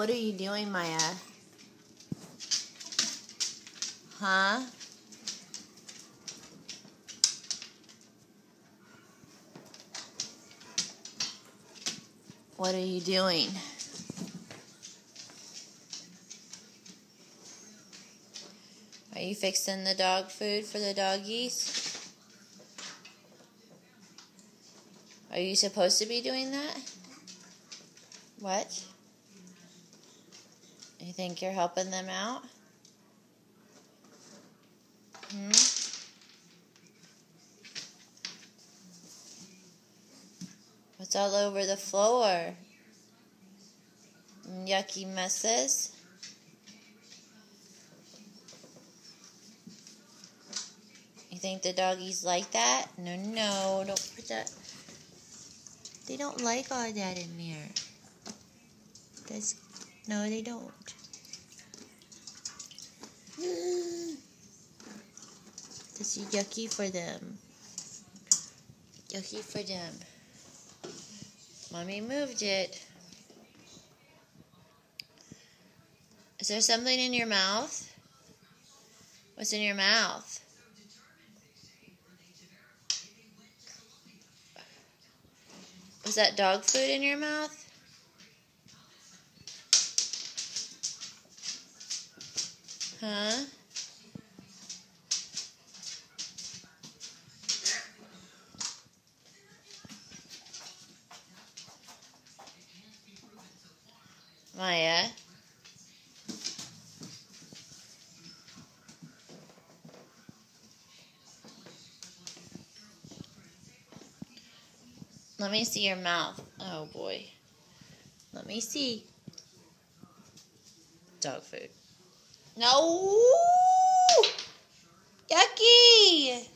What are you doing, Maya? Huh? What are you doing? Are you fixing the dog food for the doggies? Are you supposed to be doing that? What? You think you're helping them out? What's all over the floor? Yucky messes. You think the doggies like that? No, don't put that. They don't like all that in there. No, they don't. This is yucky for them. Yucky for them. Mommy moved it. Is there something in your mouth? What's in your mouth? Was that dog food in your mouth? Huh? Maya? Let me see your mouth. Oh boy. Let me see. Dog food. No! Yucky!